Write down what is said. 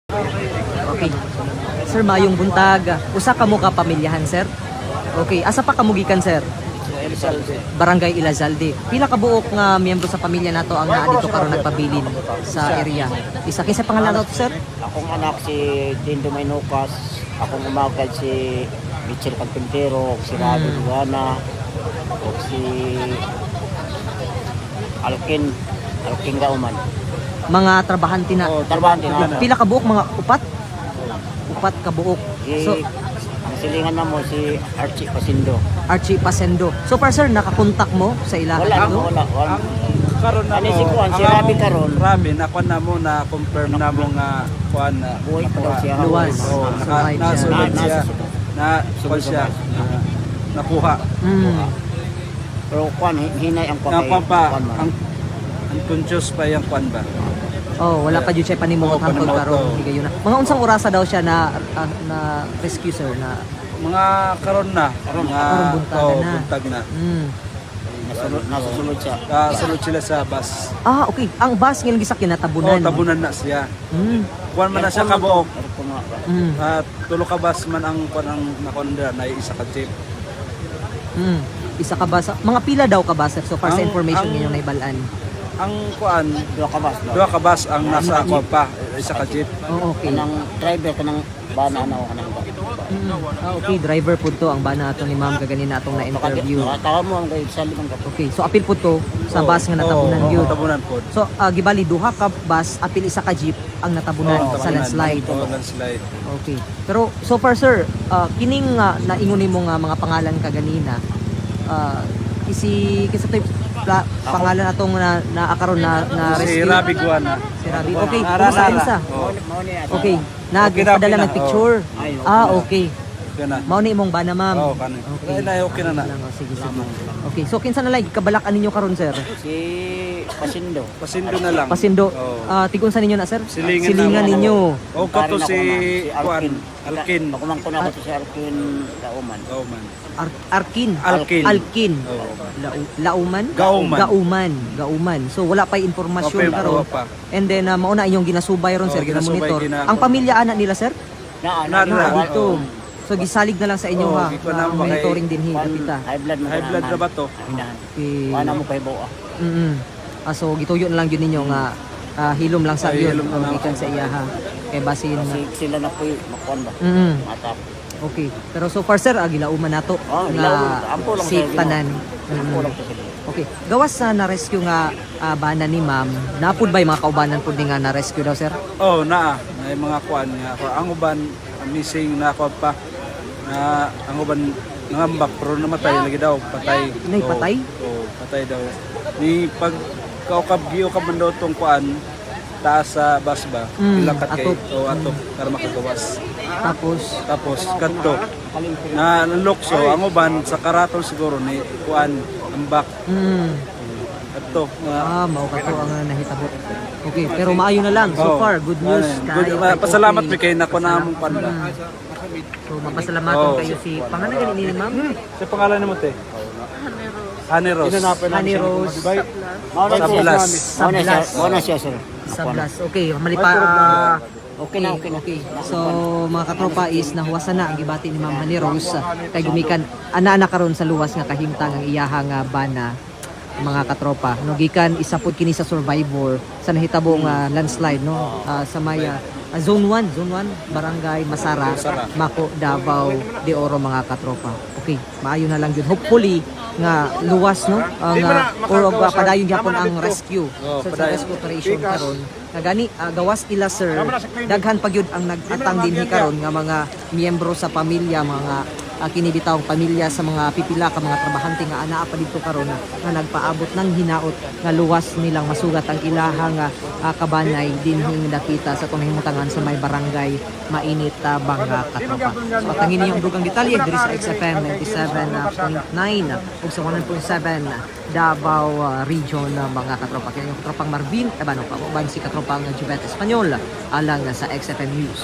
Okay. Sir, mayong buntag. Usa ka mo ka pamilyahan, sir? Okay. Asa pa kamugikan, sir? Barangay Ilazalde. Pila ka buok nga miyembro sa pamilya nato ang naa dito karon nagpabilin sa area? Isa kinsa pangalan nato, sir? Akong anak si Dindo Maynukas, akong umagad si Mitchell Pagpintero, si Rado Duana, o si Alkin Gauman. Mga trabahante na. Trabahan din na. Pila ka buok, mga upat? Upat ka buok. So, Ang silingan na mo si Archie Pasindo. Archie Pasendo. So far, sir, nakakontak mo sa ilahan Wala dito? mo, wala. Karon na Ano mo, si Kuan, si Rabi karon. Rabi, nakuha na mo, na-confirm na mo nga kuan na Buhay pa daw siya. Luwas. Oo, Survive siya. nasulod siya. Na kuan siya. Nakuha. Pero Kuan, hinay ang Nga kuan pa, Kuan man. ang unconscious pa yung kuan ba? Oh, wala pa jud siya panimot Oo, hangtod panimot, karon. oo. Higayon na. Mga unsang orasa daw siya na rescue, sir, na Mga karon na. Karon buntagan oo, na. buntag na. Nasusunod siya. Kasulod sila sa bus. Ah, okay. Ang bus nga gisakyan natabunan. Tabunan na siya. Mm. Kuan man na siya kabuok. Mm. Tulo ka bus man ang kuan ang nakondra na isa ka jeep. Mm. Isa ka ba sa mga pila daw ka ba, sir? So far sa Ang- information ang- ninyo naibalaan. Ang kuan, Dua ka bas. duha ka bus ang nasa kuan pa, isa ka jeep. Oh, okay. Kanang driver kanang bana na o kanang ba. Mm. Ah, okay, driver po to ang bana ato ni ma'am kaganin natong na interview. Tawag mo ang kay sa limang gato. Okay, so apil po to sa bus nga natabunan Oo, gyud. tabunan po. So gibali duha ka bus, apil isa ka jeep ang natabunan sa landslide. Landslide. Okay. Pero so far, sir, kining naingon nimo nga mga pangalan kaganina, kisa toy pangalan atong naakaron na Si rescue. Rabi Guana. Si Rabi. Okay, Rara, kumusta Rara. kinsa? Oo. Okay. Okay na, Nagpadala okay na. ng picture. Okay. Okay na. Mao ni imong bana, ma'am. Oo, kanin. Okay. Okay na na. Lang, sige, sige. Okay, so kinsa na lang kabalakan ninyo karon, sir? Si Pasindo. Pasindo na lang. Pasindo. Oo. Tigun sa ninyo na, sir? Silingan na. ninyo. O kato si Kuan, Alkin. Ako man ko na to si Alkin Gauman. Oh man. Arkin. Alkin. Alkin. Oo. Lauman? Gauman. Gauman. So wala pa informasyon Okay, karon. pa. And then mauna inyong ginasubay ron, sir, ginasubay, ginamonitor. Ang pamilya ana nila, sir? Na Dito. So gisalig na lang sa inyo, ha. Ito na ba kay Monitoring din dapita. High blood High blood na ba to? Okay. Wala mo kay Boa. So gituyo na lang yun ninyo nga hilom lang sa Ay, yun. hilom na lang. Gikan sa iya, ha. Kay basin. Kasi sila na po makuan ba. Mm. Matap. Okay. Pero so far, sir, gilauman nato Oh, nga gilauman. Ampo lang safe sir, tanan. Ako lang to sila. Okay. Gawas sa na-rescue nga bana ni ma'am, napud ba yung mga kaubanan pud ni nga na-rescue daw, sir? Oh, naa. May mga kuan nga. Ang uban missing na kuan pa. Na ang uban nangambak pero namatay lagi daw, patay. Nay, patay? Oo, patay daw. Ni pag kaukab giyo ka man daw tong kuan taas sa bus ba? Ilakat kay atok. atok para makagawas. Tapos Kadto na nalukso ang uban sa karaton siguro ni kuan ambak kadto nga mao ka to ang nahitabo. Okay, pero maayo na lang. So Oo. far, good news. Good, Kahit pasalamat okay. mi kay nako na among pan ba. So mapasalamaton Oo. kayo si pangalan gani ni ma'am? Sa pangalan nimo te? Honey Rose. Honey Rose Sablas. Mao na siya sir. Sablas. Okay, malipa Okay na, okay na. Okay. So mga katropa is nahuwasan na ang gibati ni Ma'am Honey Rose kay gumikan ana karon sa luwas nga kahimtang ang iyahang bana mga katropa. No gikan isa pud kini sa survivor sa nahitabo nga landslide no sa Maya Zone 1, Barangay Masara, Mako, Davao de Oro mga katropa. Okay, maayo na lang yun. Hopefully nga luwas no nga or padayon gyapon ang rescue. So sa rescue operation karon nga gani gawas ila sir daghan pa gyud ang nag-atang dinhi karon nga mga miyembro sa pamilya mga kini bitawng pamilya sa mga pipila ka mga trabahante nga anaa pa dito karon nga nagpaabot ng hinaot nga luwas nilang masugat ang ilahang kabanay dinhing dakita sa tunay himutangan sa may barangay Mainit Banga katropa. So tangin niyo ang dugang detalye diri sa XFM 97.9 ug sa 100.7 Davao region mga katropa. Kaya yung katropang Marvin, bano pa, si katropang Juventus Espanyol alang sa XFM News.